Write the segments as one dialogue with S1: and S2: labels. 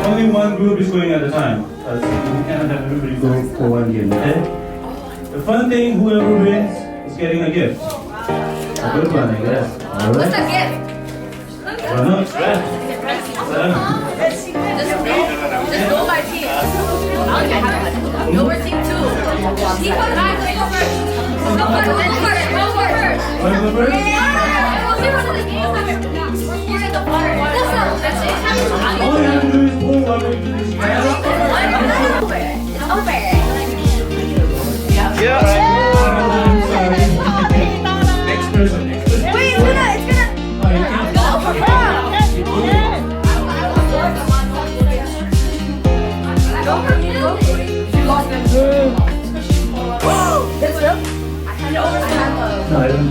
S1: only one group is going at a time. We cannot have everybody go for one game, okay? The fun thing, whoever wins is getting a gift. A good one, I guess. Alright?
S2: What's a gift?
S1: Well, no, it's red.
S2: Just go by team. Go for team 2. Team 5, go first. Go first. Go first.
S1: Want to go first?
S2: You're in the water. That's it.
S1: All you have to do is pull while we do this.
S2: It's over.
S1: Next person, next person.
S2: Wait, it's gonna.
S1: Oh, you can't.
S2: Go for her. Go for me. You lost it. That's real?
S1: No, I don't.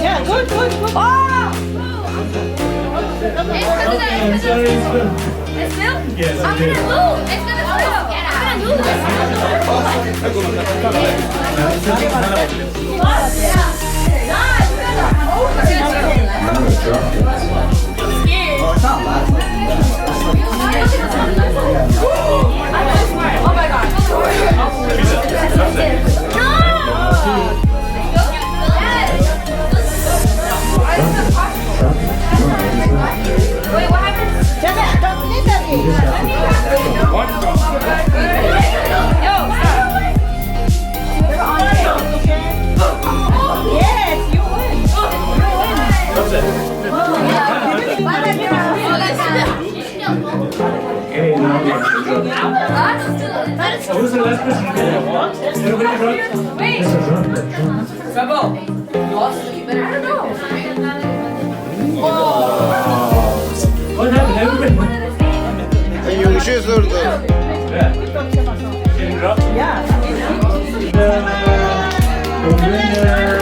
S3: Yeah, good.
S2: Oh!
S1: Okay, I'm sorry, it's good.
S2: It's real?
S1: Yes,
S2: I'm
S1: it
S2: gonna
S1: is.
S2: lose. It's gonna lose. Oh my god. Wait, what happened? Yo,
S3: Yes, you win.
S1: Okay, now we have to draw. Who's the last person? Everybody draw?
S2: Wait.
S1: Yes, draw. What happened? Everybody.
S4: Yumuşak sordu.
S1: Yeah. Can you draw?
S3: Yeah.
S1: The winner.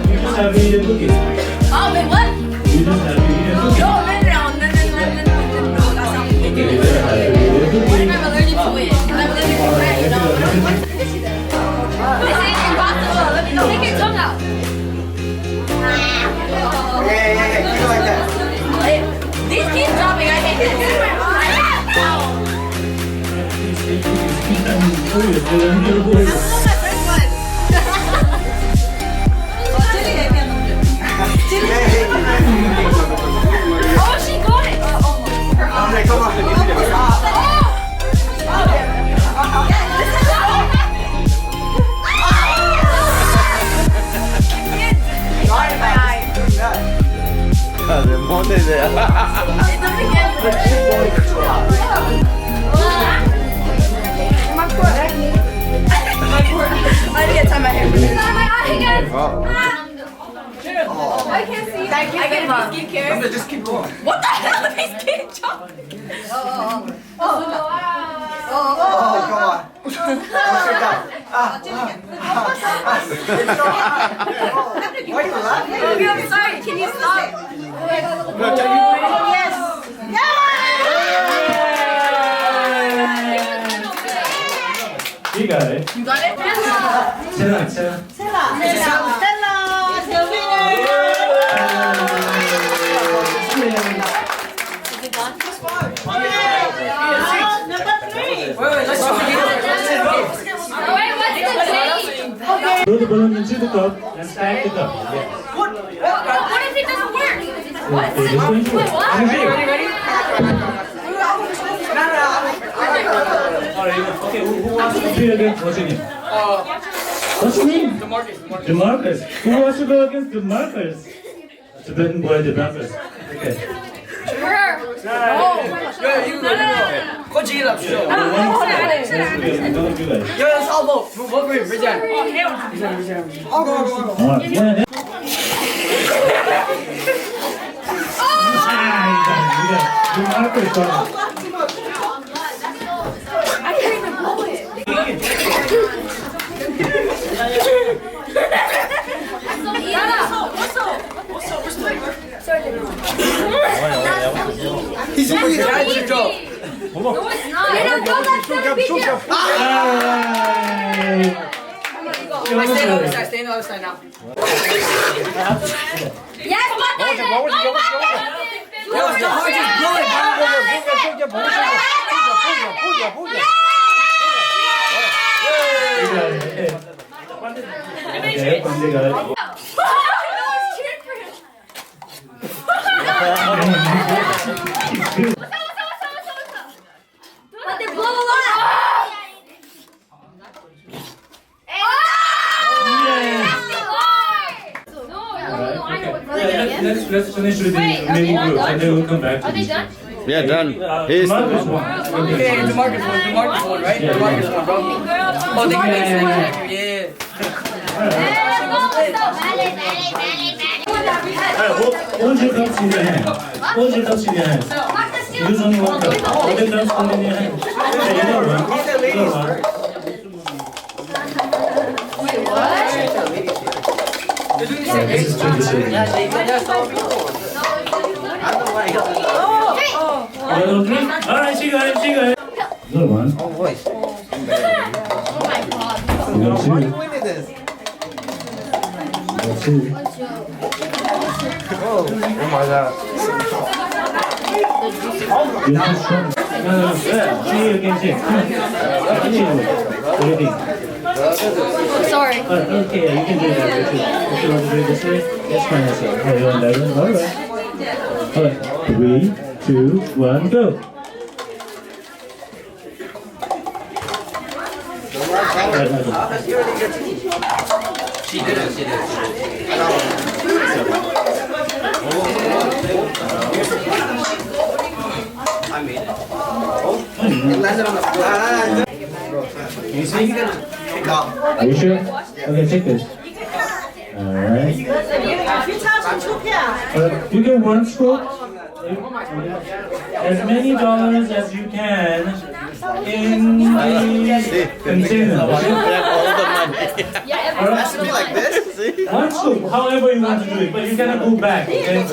S1: You just have to eat a cookie.
S2: Oh, wait, what?
S1: You just have to eat a cookie.
S2: No, that's not
S1: You just have to eat a cookie.
S2: I'm allergic to it. I'm allergic to red, you know? This is impossible. Let me take your tongue out.
S4: Yeah, keep it like that.
S2: These keep dropping. I hate this. Oh, she got it.
S4: Okay, come on. Monday ya.
S2: I need to tie my hair. I can't see. I get my skincare.
S4: Just keep going.
S2: What the hell is this kid chopping?
S4: Oh, come on. Don't sit down. Why are you laughing?
S2: Okay, I'm sorry. Can you stop?
S3: Yes.
S1: You got it.
S2: You got it?
S1: Stella.
S3: Stella, the winner. Number 3.
S2: Wait, what's the date?
S1: Throw the balloon into the cup and stack the cup. Yeah.
S2: What if it doesn't work? What?
S1: Okay, just going to
S2: Wait, what?
S1: Alright, okay, who wants to compete against what's your name? What's your name? DeMarcus. Who wants to go against DeMarcus? Tibetan boy DeMarcus. Okay.
S2: Her.
S5: Coaching up, sure.
S1: One of you guys.
S5: Yo, salvo. Work with Bridget.
S1: Yeah. DeMarcus.
S2: I can't even blow it.
S5: He's really
S2: No, it's not. Go back to the beginning.
S1: Alright.
S5: Stay on the other side, stay on the other side now.
S2: Yes, what is it?
S5: Yo, it's the hard just blow it, bro.
S1: Okay, Pandey got it.
S2: But they blow a lot.
S1: Let's finish with the remaining group and then we'll come back to this.
S4: Yeah, done. He's
S1: Marcus won.
S5: Okay, the Marcus one, right? The Marcus one, bro. Oh, they can make yeah.
S1: Alright, hold your cups in your hand. Hold your cups in your hand. Use only one cup. Hold your cups in your hand. Okay, you know one. You know one. Alright, this is tradition. One, two, three. Alright, she got it, she got it. Another one.
S2: Oh my god.
S1: Another two. Another two.
S4: Oh my god.
S1: You're too strong. No, yeah. She again, she. Come on. What do you think?
S2: Sorry.
S1: Okay, yeah, you can do that. If you want to do it this way, it's fine as well. Okay, you want that one? Alright. Alright. 3, 2, 1, go. Alright, Michael.
S5: She did it. I made it.
S1: Can you see? Are you sure? Okay, check this. Alright. You get one stroke. As many dollars as you can in the container.
S4: All the money.
S2: Yeah,
S4: Be like this. See?
S1: One scoop, however you want to do it, but you cannot go back. Okay.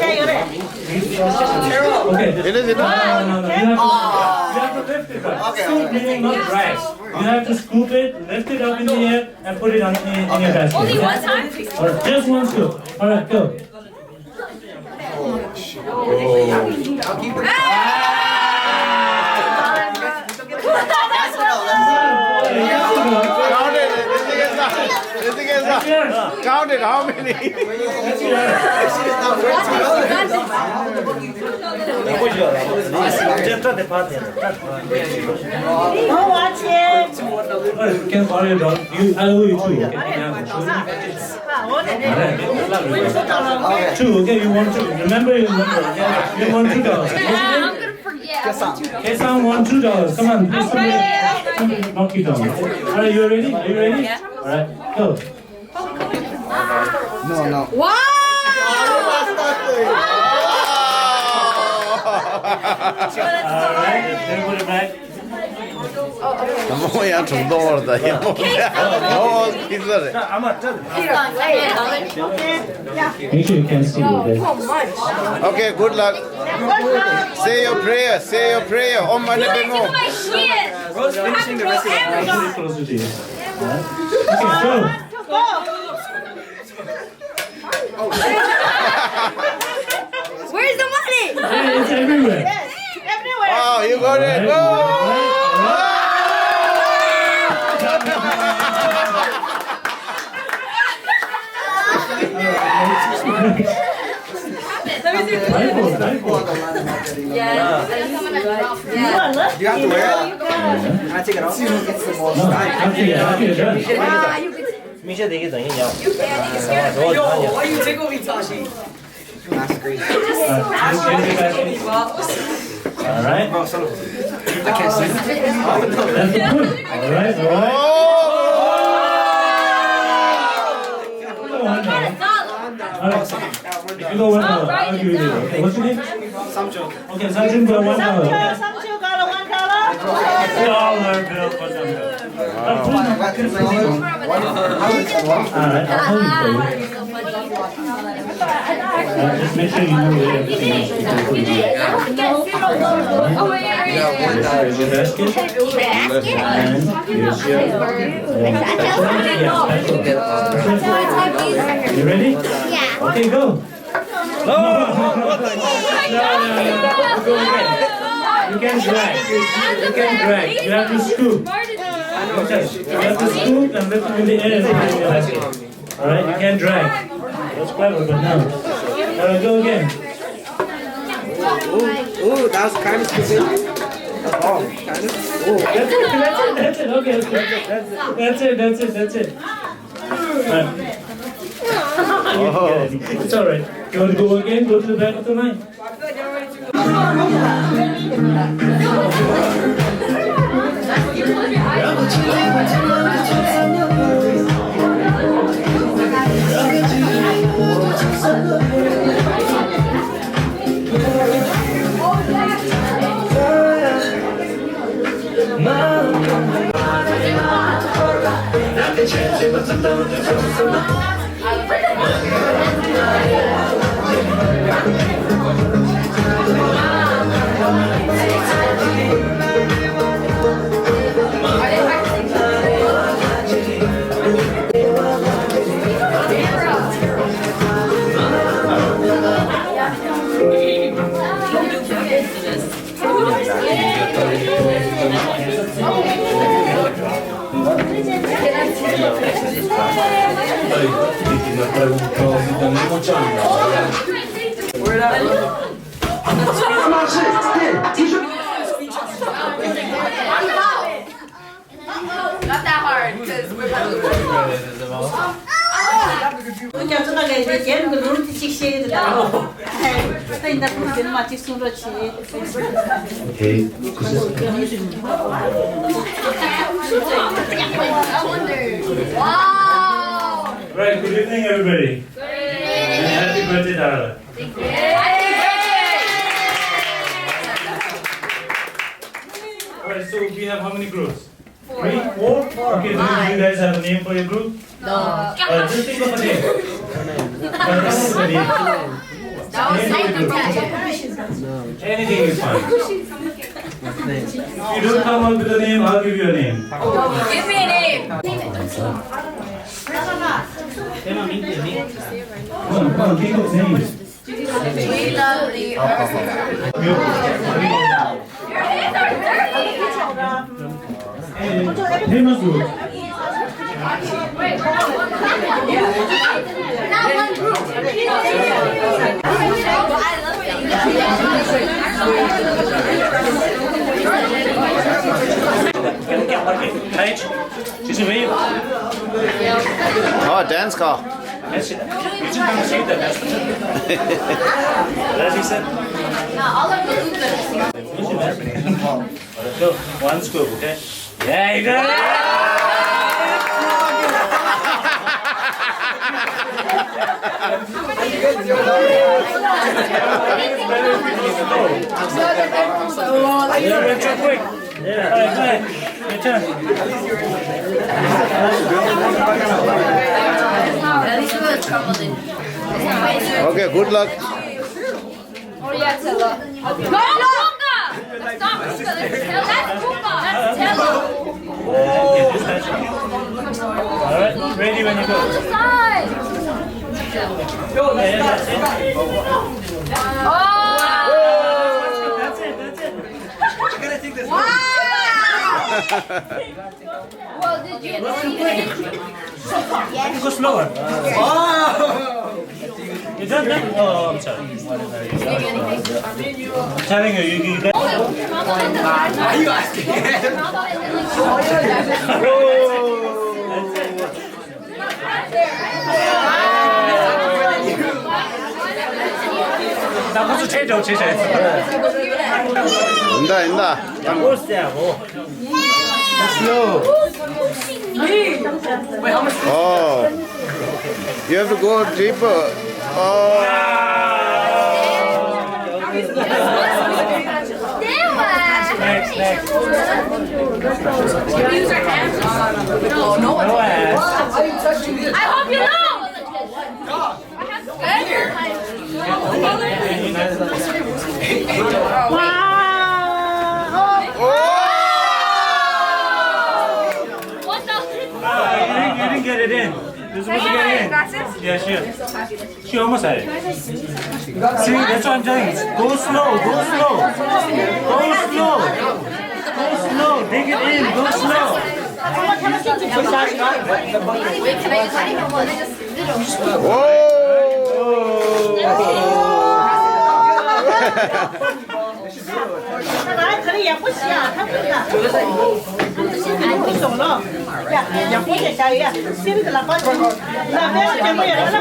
S1: Okay.
S4: It is enough.
S1: No. You have to lift it up.
S4: Okay,
S1: Scoop
S4: okay.
S1: meaning not drag. You have to scoop it, lift it up in the air, and put it on in your basket.
S2: only
S1: okay?
S2: one time?
S1: Alright, just one scoop. Alright, go.
S4: Count it. This thing is not. Count it. How many?
S3: Don't watch it.
S1: Alright, you can follow your dog. I owe you two. Okay, two, okay, you want two. Remember your number, okay? You want $2.
S2: I'm gonna forget.
S1: Kesan won $2. Come on, please somebody knock it down. Alright, you ready? Are you ready?
S2: Yeah.
S1: Alright, go.
S4: No.
S2: Wow!
S1: Alright, then put it back.
S4: 너무 야 정도다. 너무 기술해.
S1: Make sure you can see it. Okay?
S4: Okay, good luck. Say your prayer. Say your prayer. Om mani padme hum.
S2: My shit!
S5: Rose finishing the rest of it.
S1: Put it closer to you. Alright. Okay, go.
S2: Where's the money?
S1: Yeah, it's everywhere.
S4: Oh, you got it. Go.
S1: Typo.
S2: Yeah.
S5: You have to wear it? Can I take it off?
S1: No, after you're done.
S5: Yo, why you tickle me, Tashi? That's crazy.
S1: Alright.
S5: I can't see.
S1: That's good. Alright. If you go $1, I'll give you this. Okay, what's your name?
S5: Samcho.
S1: Okay, Samchung got $1.
S3: Samchu got a $1.
S1: $1 bill for Samchung. Alright, I'll hold it for you. Just make sure you know where everything is.
S2: Oh, wait,
S1: Here's your basket. And here's your special. You ready?
S6: Yeah.
S1: Okay, go. No. Go again. You can drag. You have to scoop. Okay. You have to scoop and lift it in the air and put it in the basket. Alright, you can drag. That's clever, but no. Alright, go again.
S5: Ooh, that was kind of stupid. Oh, kind of. Ooh.
S1: That's it. Okay. That's it. Alright. It's alright. You want to go again? Go to the back of the line.
S2: Not that hard, because we're
S3: 그냥 전화가 이제 걔는 그 룰을 찍시해야 된다. 또 이제 그런 마치 순로치.
S1: Okay.
S2: Wow!
S1: Right, good evening everybody. And happy birthday, Darla. Alright, so we have how many groups? 3, 4? Okay, do you guys have a name for your group?
S2: No.
S1: Just think of a name. Come up with a name.
S2: That was
S1: Name for your group. Anything is fine. If you don't come up with a name, I'll give you a name.
S2: Give me a name.
S1: Come on, think of names.
S2: We love the earth. Your hands are dirty.
S1: Name a group.
S2: Not one group.
S1: Paige, she's a wave.
S4: Oh, dance car.
S1: Yes, you just don't see the best. As he said.
S2: All of the groups.
S1: So, one scoop, okay? Yeah, you got it! You're too quick. Yeah, all right. Your turn.
S2: At least we're troubled in.
S4: Okay, good luck.
S2: Orientala. No, Bunga! That's not Bunga. That's Bunga. That's Tella.
S1: All right, ready when you go.
S2: On the side. Oh!
S1: That's it.
S2: Wow! Well, did you
S1: Go slower. You done that? Oh, I'm sorry. I'm telling you, you got
S2: Are you asking?
S1: 나 무슨 체조 제시했어.
S4: 인다. Oh, you have to go deeper. Oh,
S1: Next.
S2: Use our hands? No one.
S1: No ass.
S2: I hope you know!
S3: 와,
S1: get it in. You're supposed to get it in. Yeah, she is. She almost had it. See, that's what I'm telling you. Go slow, go slow. Go slow. Go slow. Dig it in. Go slow.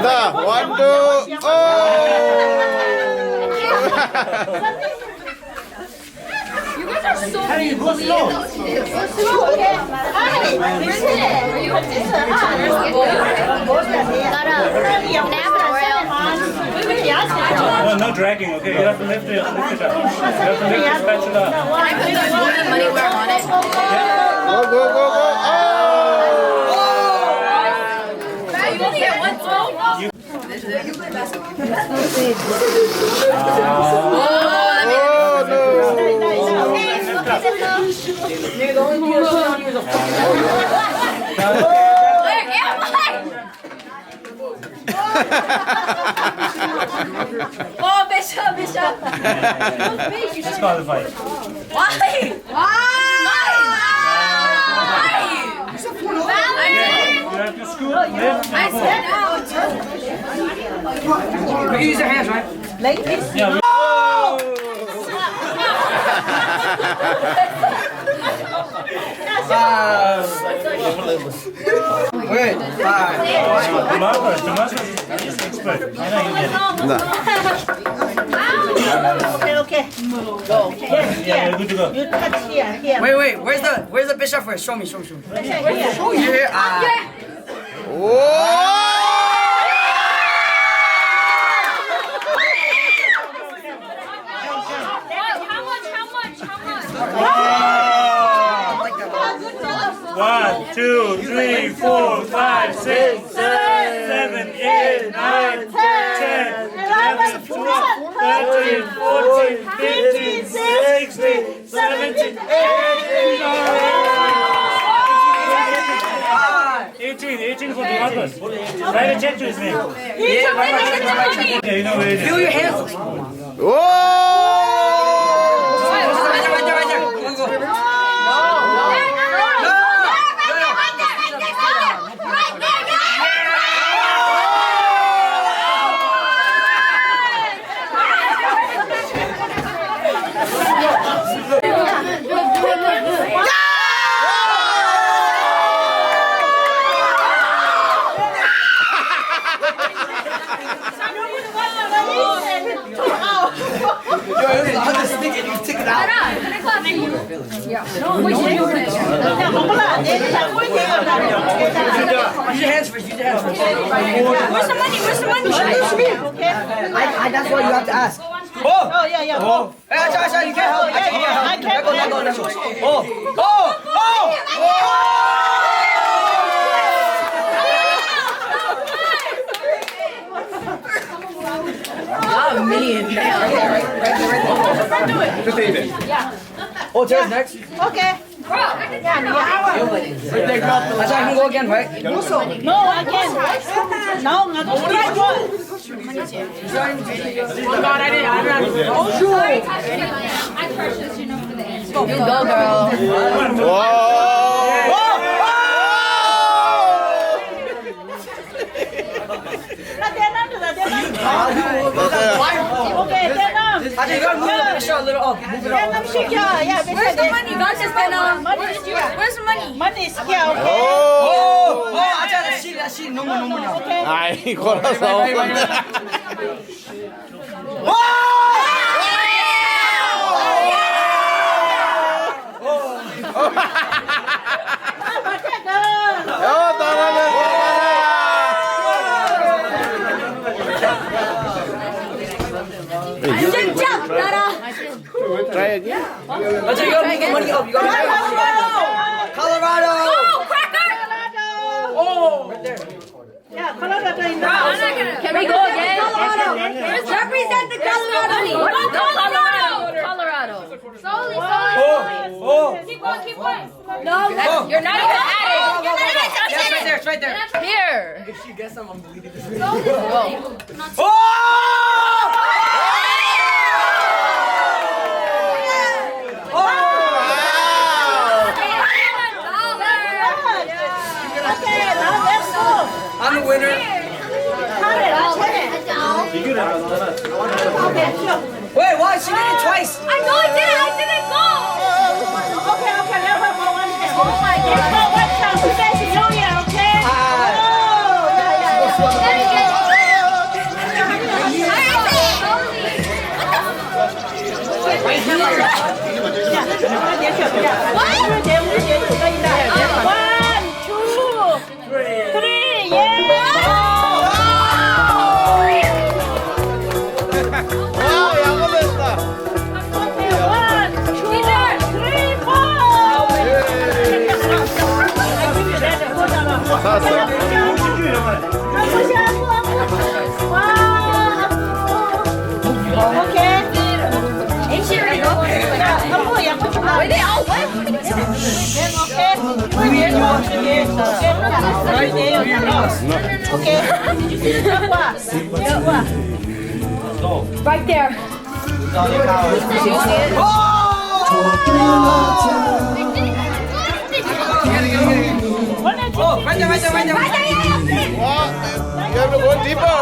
S4: Dah, 1, 2, oh!
S2: You guys are so
S1: Hey, go slow. No, no dragging, okay? You have to lift it up. You have to lift the spatula up.
S2: Can I put the golden money where I want it?
S4: Go, go, go, go! Oh!
S2: You only get one throw?
S4: Oh no!
S2: Where am I? Oh, Bishop, Bishop.
S1: Disqualified.
S2: Why?
S1: You have to scoop, lift,
S2: I
S1: and pull.
S2: said out.
S5: You can use your hands, right?
S1: Yeah,
S5: Good. 5.
S1: Tomas is expert. I know you get it.
S3: Okay.
S1: Yeah, you're good to go.
S3: You touch here.
S5: Wait. Where's the bishop first? Show me. Show here.
S1: One, two, three, 4, 5, 6, 7, 8, 9, 10, 11, 12, 13, 14, 15, 16, 17, 18 for Marcus. Write a check to his name. Yeah, you know where it
S5: Feel
S1: is.
S5: your hands.
S4: Whoa!
S5: Right there. Go. Use your hands first.
S3: Where's the money?
S5: That's what you have to ask.
S3: Oh, yeah. Oh.
S5: Hey, Asha, you can't help.
S3: I can't help.
S5: Let go. Oh.
S2: Y'all mean.
S5: Oh, Tara's next.
S3: Okay.
S5: Asha, you can go again, right?
S3: No, again. No, not
S2: You go, girl.
S4: Whoa!
S3: Okay, Vietnam.
S5: Asha, you gotta move the bishop a little up. Move it up.
S3: Vietnam shake, yeah.
S2: Where's the money? God just been Where's the money?
S3: Money is here, okay?
S5: Oh, Asha, that sheet. No more now.
S4: Ay, corazón. Oh, try again.
S5: Asha, you gotta move the money up. You gotta Colorado.
S2: Oh, cracker!
S5: Oh, right there.
S3: Yeah, Colorado in the
S2: Can we go again? Represent the Colorado. Colorado. Slowly.
S5: Oh.
S2: Keep going. No, you're not even at it.
S5: Yes, right there. right there.
S2: Here.
S5: If she gets some, I'm bleeding.
S3: Okay, now let's go.
S5: I'm the winner. Wait, why? She did it twice.
S2: I know I did it. I didn't go.
S3: Okay, let her go one time. Oh my God. Let's go one time. We guys know you, okay? One, two, three, yeah!
S4: 와, 야구됐다.
S3: One, two, three, four! 오케이.
S2: Wait, they all went. Right there.
S5: Oh, right there.
S4: 와, you have to go deeper.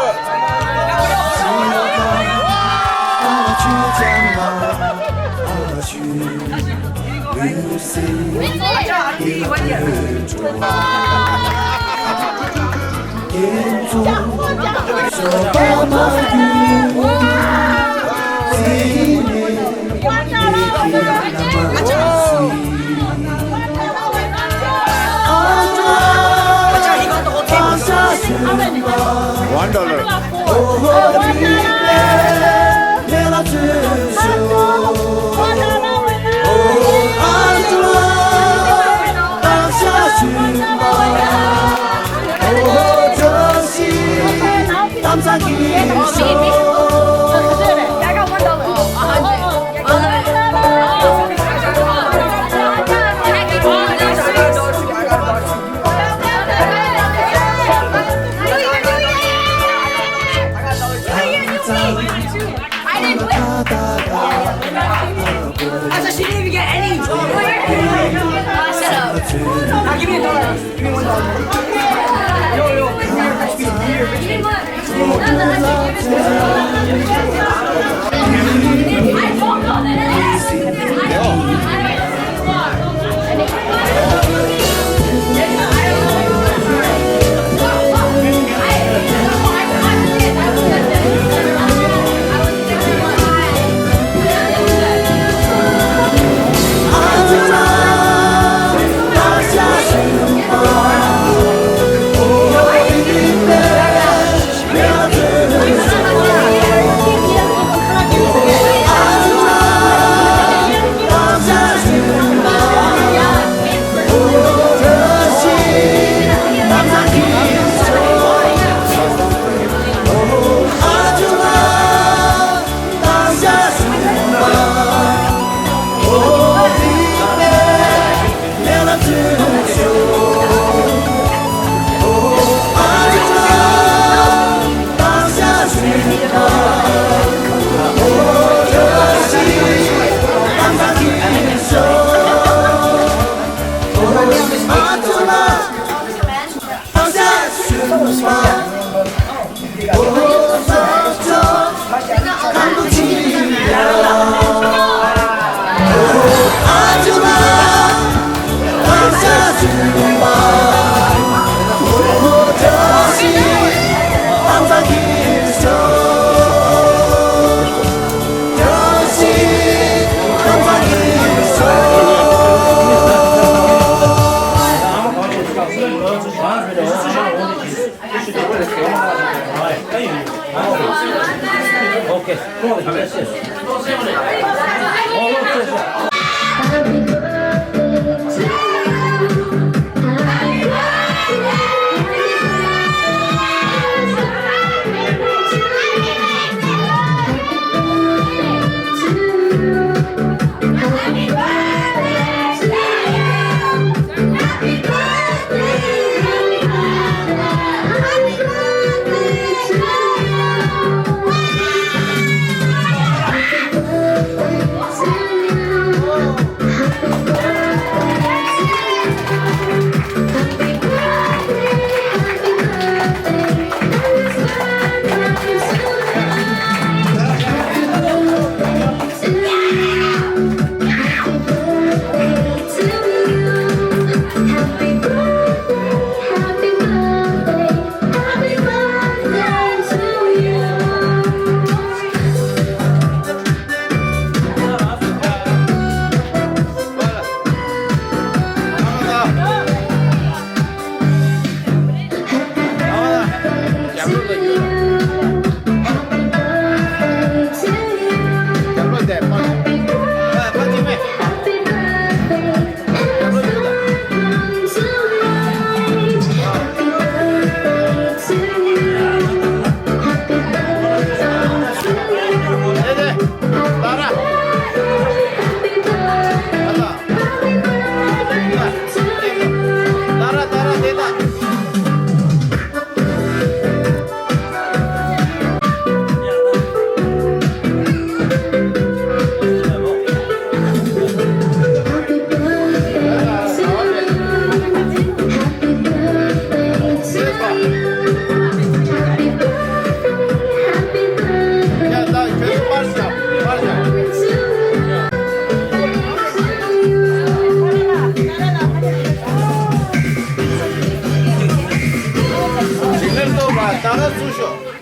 S4: $1.
S2: I got
S5: I said she didn't even get any.
S2: Shut up.
S5: Now give me $1. Give me $1. Yo, come here, Crispy. Come here, Crispy.
S2: I don't know that.
S1: Okay, come on, that's it.
S6: Happy birthday
S4: 주십시오.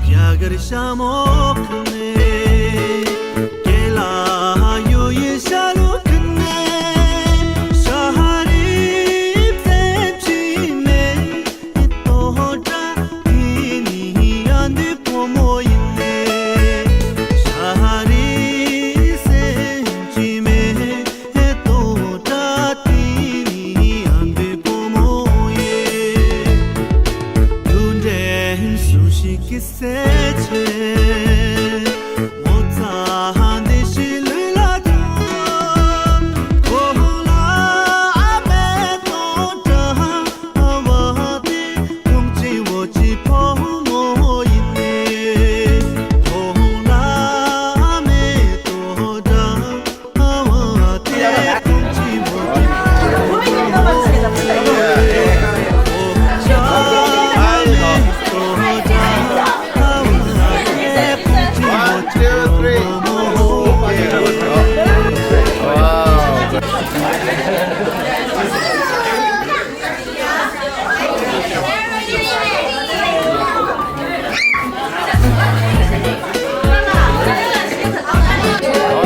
S6: Jagar Shamok ne Kela yo ye shalok ne Shahari Pepsi me Tohota Ini andi pomoine Shahari Senchi me Tohota Ini andi pomoye Dunde sushi kiseche Motsa hande shilula jo Kohola abe tota Awate kumchi wochi pomo ine Kohola ame tota Awate kumchi wochi
S4: One, two, three. Wow.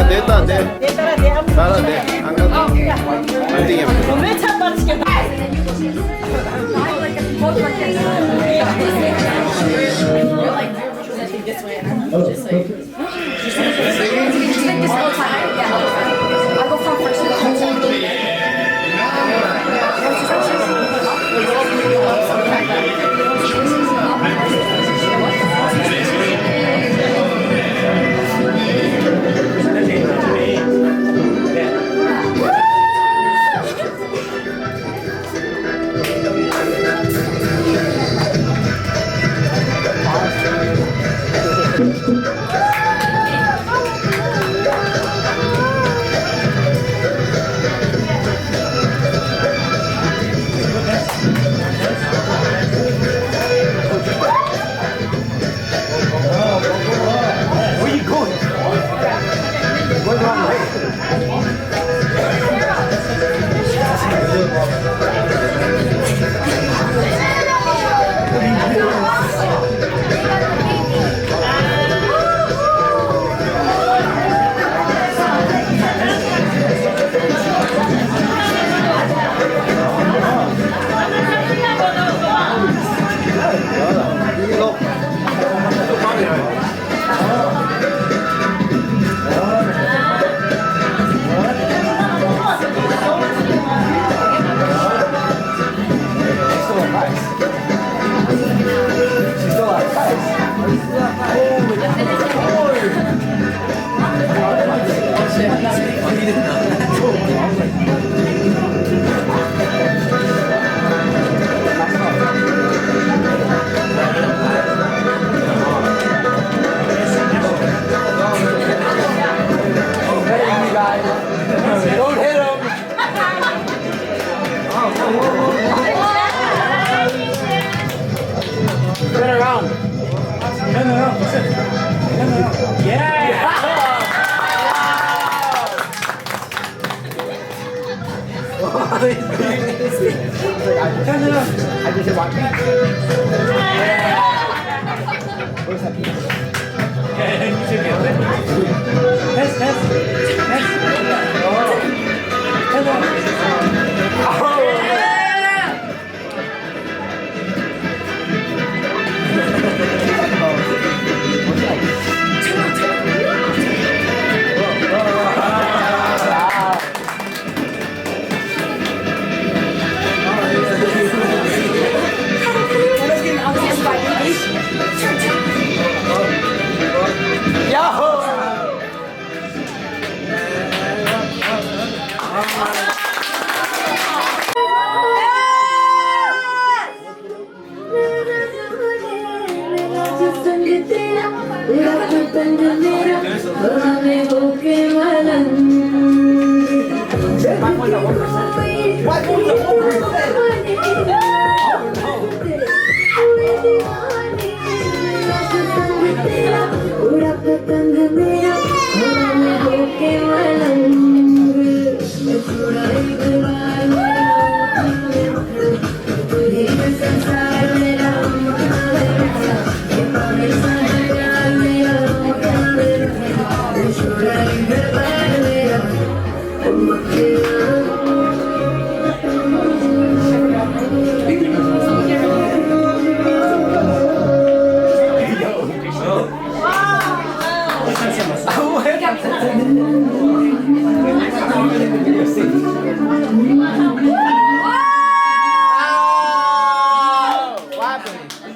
S4: 됐다, 돼. 잘하, 돼. 안 가도. 반딩해.
S3: 왜참 빠르시겠다.
S2: I go from first to the
S7: Thank you.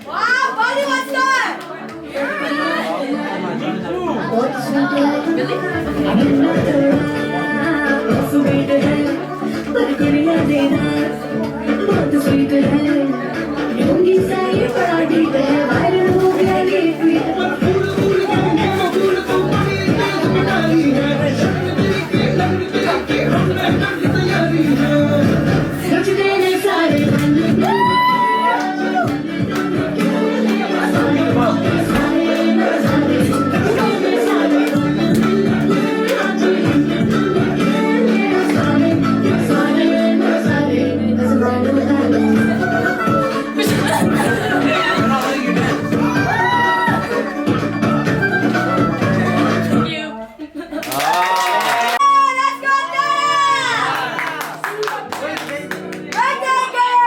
S2: Wow, body was done! Let's go, Dana! Birthday girl!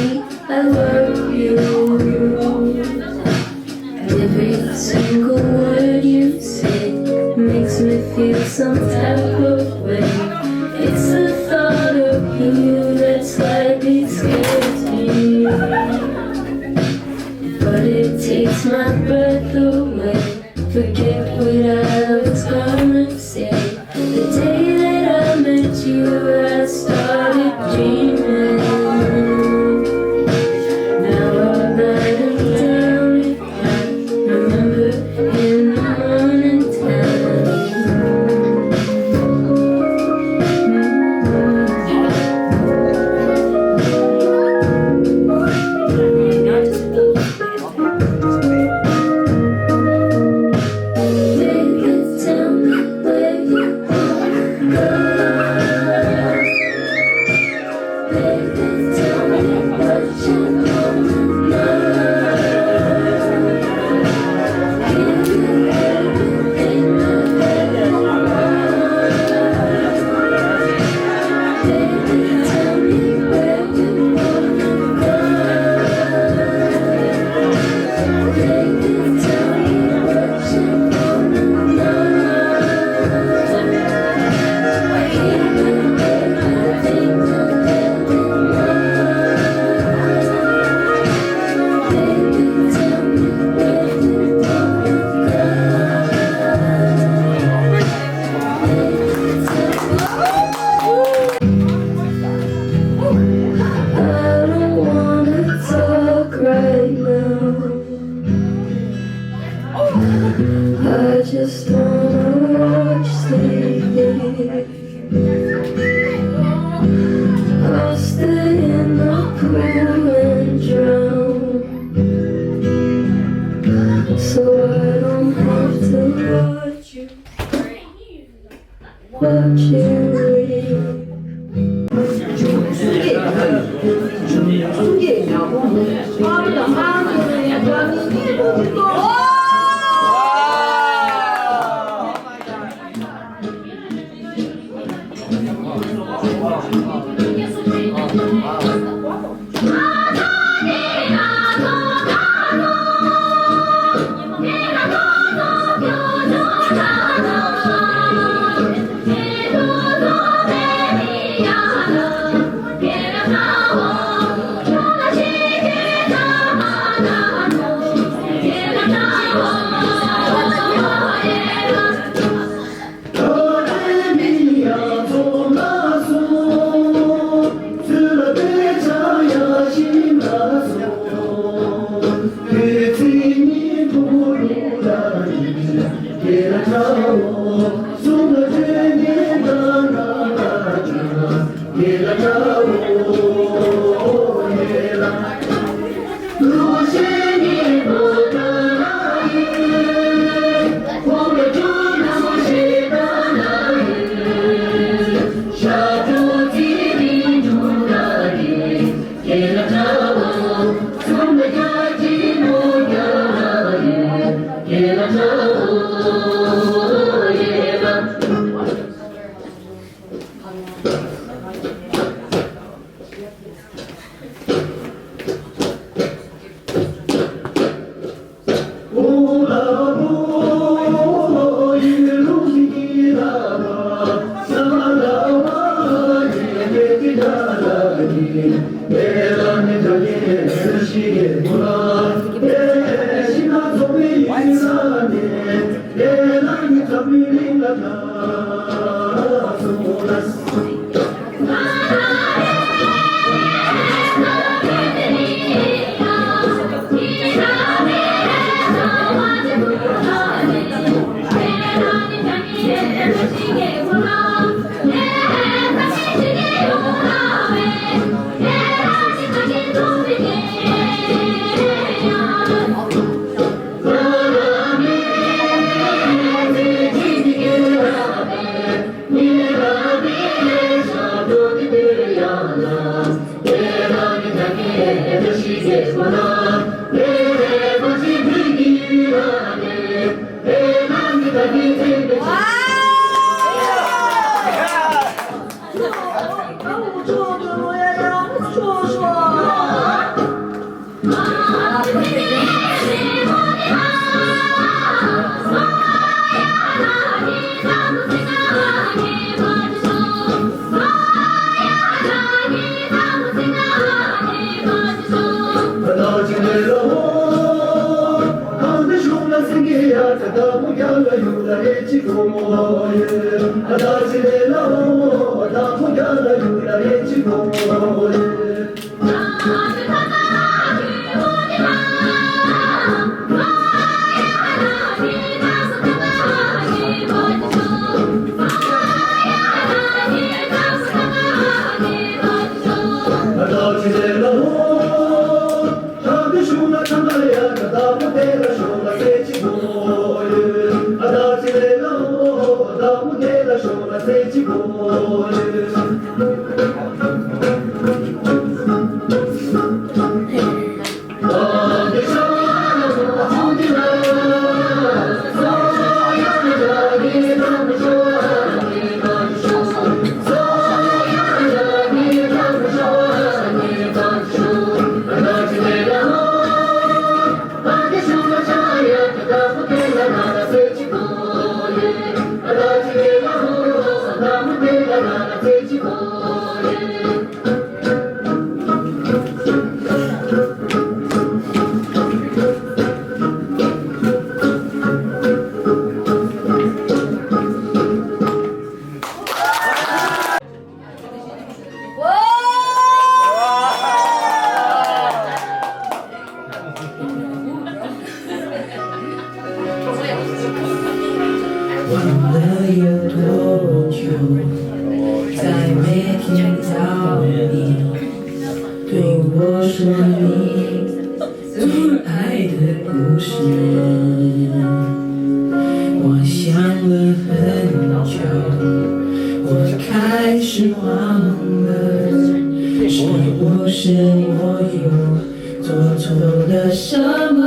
S7: me I love you. Every single word you say makes me feel some type of way. It's the thought of you that slightly scares me, but it takes my breath away. Forget what I was gonna say. The day that I met you, I started dreaming. Now I'm lying down if I remember in the morning Baby, tell me where you wanna go. Baby, tell me what you wanna know. Give me everything I ever want. Baby, tell me where you wanna go. Baby, tell me what you wanna know. I don't wanna talk right now. I just wanna watch TV. I'll stay in the pool and drown, so I don't have to watch you leave.
S3: 좋아.
S8: 忘了有多久，在每天早你对我说你最爱的故事。我想了很久，我开始忘了，是不是我又做错了什么？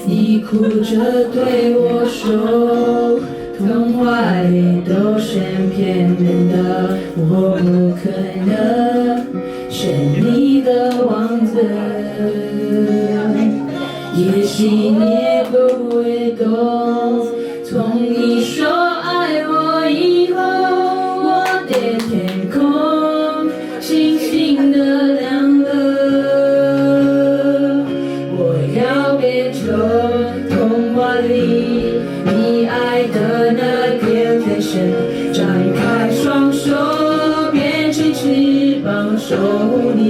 S8: 你哭着对我说，童话里都是骗人的，我不可能是你的王子。也许你也不会懂，从你说爱我以后，我的天空星星的亮了。我要变成童话里你爱的那片天神，张开双手，变成翅膀守护你。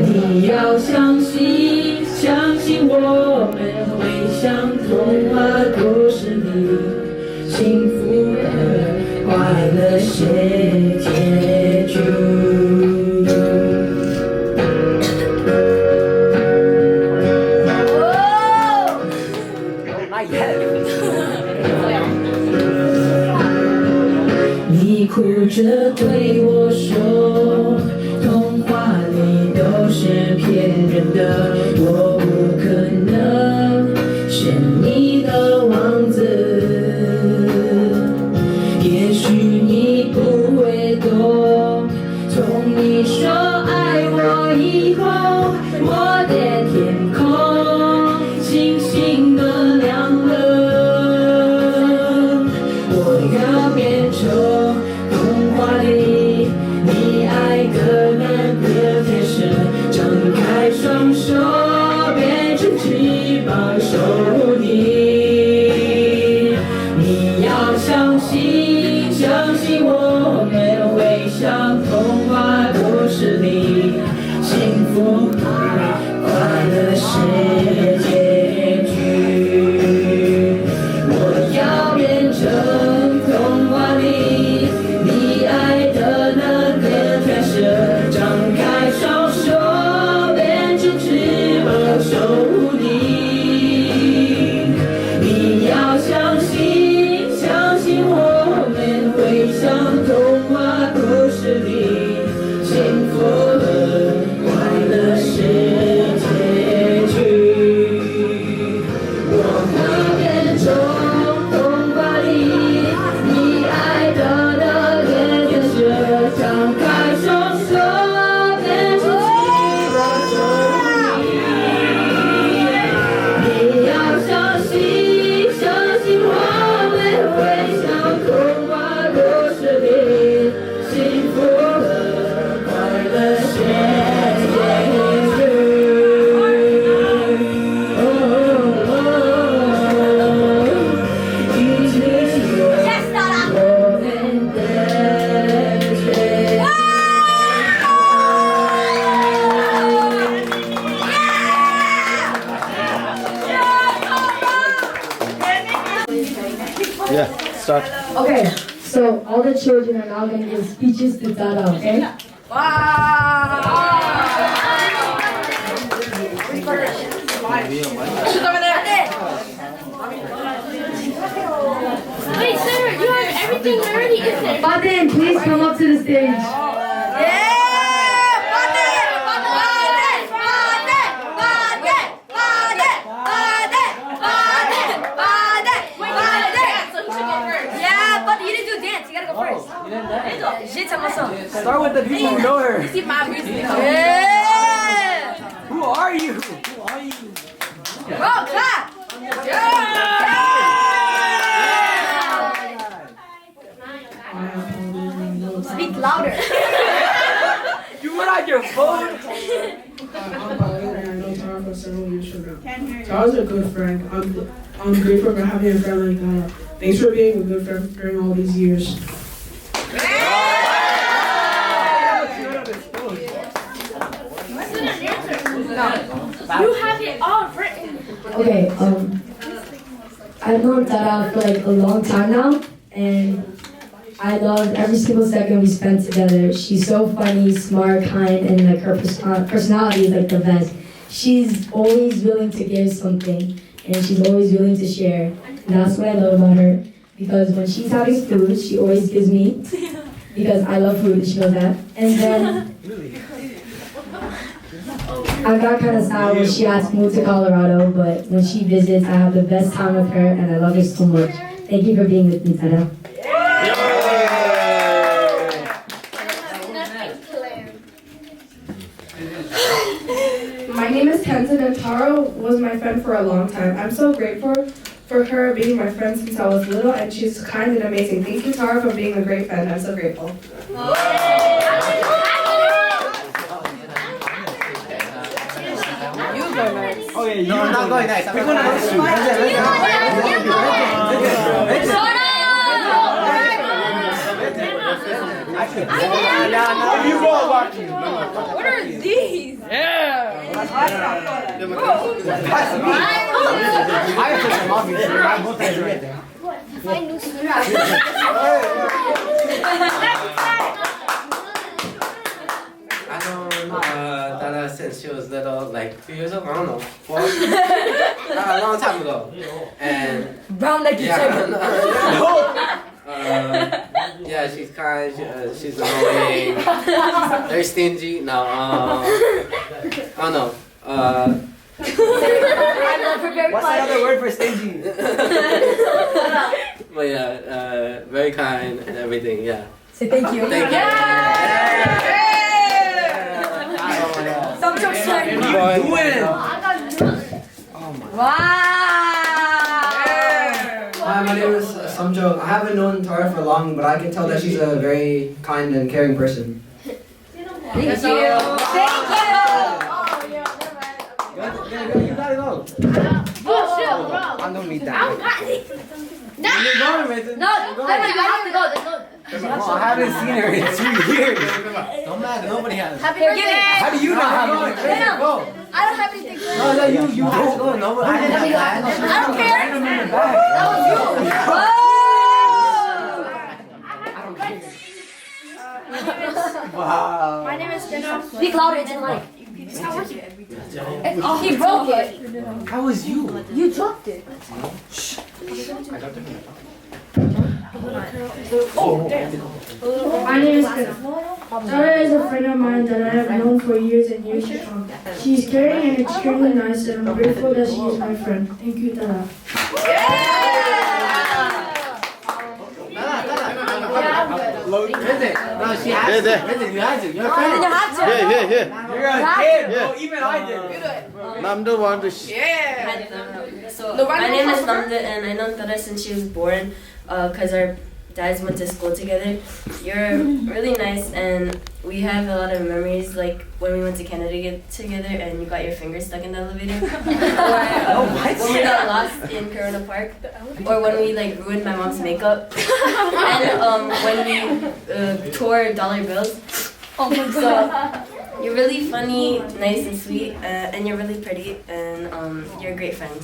S8: 你要相信，相信我们会像童话故事里幸福的快乐是结局。你哭着对我说，童话里都是骗人的，我不可能是你的王子。也许你不会懂，从你说爱我以后，我的天空星星都亮了。我要变成童话里
S4: start.
S8: Okay, so all the children are now going to give speeches to Dada, okay?
S2: Wait, sir, you have everything already in there.
S8: Badin, please come up to the stage.
S5: Start with the people who know her.
S2: See my music.
S5: Who are you?
S2: Oh, clap! Speak louder.
S5: You went on your phone?
S9: I'm Pauline and I know Tara for several years from now. Tara's a good friend. I'm grateful for having a friend like Tara. Thanks for being a good friend during all these years.
S2: You have it all written.
S8: Okay, I've known Dada for like a long time now, and I love every single second we spent together. She's so funny, smart, kind, and like her personality is like the best. She's always willing to give something, and she's always willing to share. And that's what I love about her, because when she's having food, she always gives me, because I love food, she knows that. And then I got kind of sad when she had to move to Colorado, but when she visits, I have the best time with her, and I love her so much. Thank you for being with me, Tada.
S10: My name is Tenzin, and Tara was my friend for a long time. I'm so grateful for her being my friend since I was little, and she's kind and amazing. Thank you, Tara, for being a great friend. I'm so grateful.
S5: Okay, no, I'm not going next. Pick one of those two.
S2: You go watch. What are these? Yeah.
S11: I've known Dada since she was little, like 2 years old, I don't know, 4? A long time ago. And
S2: Brown like
S11: yeah, she's kind, she's annoying, very stingy. No, I don't know.
S5: What's another word for stingy?
S11: But yeah, very kind and everything, yeah.
S2: Say thank you.
S11: Thank you.
S2: Some jokes
S5: What are you doing?
S2: Wow.
S5: Hi, my name is Samjo. I haven't known Tara for long, but I can tell that she's a very kind and caring person.
S2: Thank you. Thank you.
S5: You gotta go. I'm gonna meet that.
S2: No, I have to go.
S5: I haven't seen her in 2 years. Don't matter, nobody has.
S2: Happy birthday.
S5: How do you not have it? Go.
S2: I don't have anything.
S5: No, you have to go. Nobody.
S2: I don't care. That was you.
S5: Wow.
S2: My name is Jenna. Speak louder. It's like. It's not working. He broke it.
S5: How was you?
S2: You dropped it.
S10: My name is Kena. Tara is a friend of mine that I have known for years and years to come. She's caring and extremely nice, and I'm grateful that she is my friend. Thank you, Tara.
S11: Visit. No, she has to. Visit, you have to. You're a friend.
S2: You have to.
S4: Here.
S5: You're a kid, bro. Even I did.
S4: Number one.
S12: So my name is Namda, and I know Tara since she was born, because our dads went to school together. You're really nice, and we have a lot of memories, like when we went to Canada together and you got your finger stuck in the elevator, or when we got lost in Corona Park, or when we like ruined my mom's makeup, and when we tore dollar bills. So you're really funny, nice and sweet, and you're really pretty, and you're a great friend.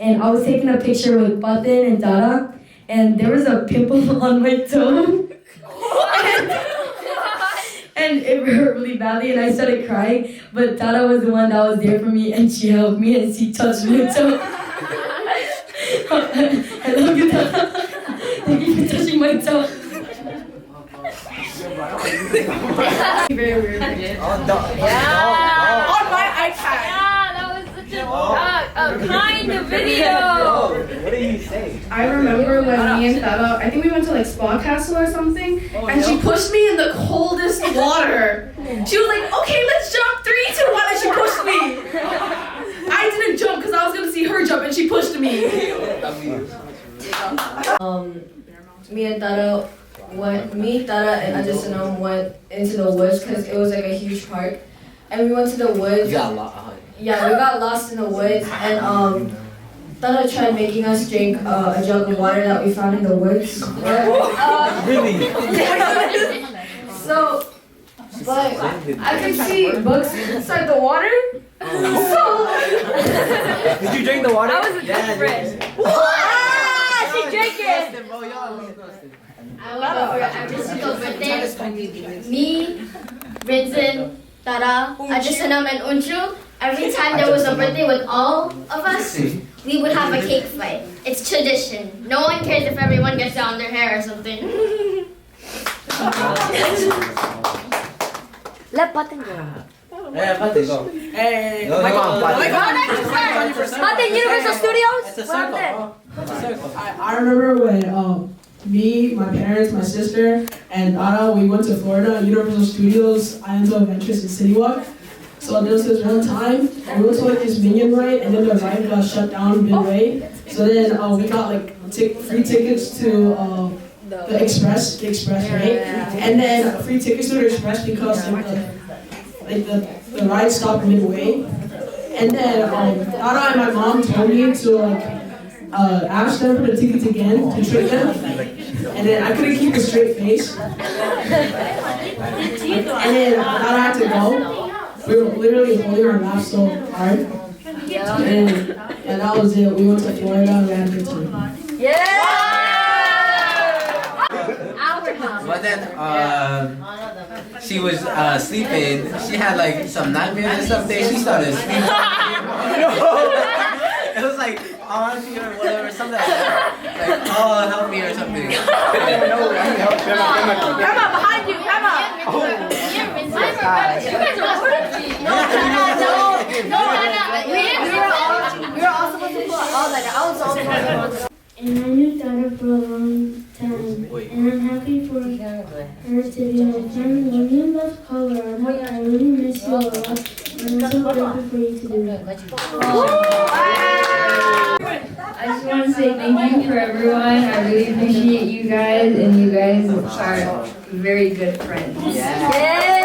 S8: And I was taking a picture with Button and Dada, and there was a pimple on my toe. And it hurt really badly, and I started crying. But Dada was the one that was there for me, and she helped me, and she touched my toe. I love you, Dada. Thank you for touching my toe.
S2: Very weird.
S12: On
S2: my iPad. Yeah, that was such a kind video.
S11: What did you say?
S10: I remember when me and Thaba, I think we went to like Spa Castle or something, and she pushed me in the coldest water. She was like, okay, let's jump, 3, 2, 1, and she pushed me. I didn't jump because I was gonna see her jump, and she pushed me.
S8: Me and Tara and Ajisanam went into the woods because it was like a huge park, and we went to the woods.
S11: You got a lot, huh?
S8: Yeah, we got lost in the woods, and Tara tried making us drink a jug of water that we found in the woods.
S11: Really?
S8: So, but I could see bugs inside the water.
S11: Did you drink the water?
S2: I was a good friend. She drank it.
S13: I will go for every single birthday. Me, Vincent, Tara, Ajisanam, and Unchu. Every time there was a birthday with all of us, we would have a cake fight. It's tradition. No one cares if everyone gets down their hair or something.
S2: Let Button go.
S11: Yeah, Button, go.
S9: Hey,
S11: Come on, Button.
S2: Button, Universal Studios.
S11: It's a circle. It's a circle.
S9: I remember when me, my parents, my sister, and Dada, we went to Florida, Universal Studios, Islands of Adventures, and City Walk. So there was this one time, we went to like this Minion ride, and then the ride got shut down midway. So then we got like free tickets to the Express ride, and then free tickets to the Express because the ride stopped midway. And then Dada and my mom told me to ask them for the tickets again to trick them, and then I couldn't keep a straight face. And then Dada had to go. We were literally holding our laugh so hard. And that was it. We went to Florida and we had a good time.
S11: But then she was sleeping. She had like some nightmares or something. She started sleeping. It was like, I want to or whatever, something like that. Like, oh, help me or something.
S2: Grandma, behind you, Grandma. You guys are recording? No. We were all supposed to pull out like I was the only one.
S7: And I knew Dada for a long time, and I'm happy for her to be my friend. When you left Colorado, I really miss you a lot, and I'm so grateful for you to do that.
S8: I just want to say thank you for everyone. I really appreciate you guys, and you guys are very good friends.
S2: Yeah.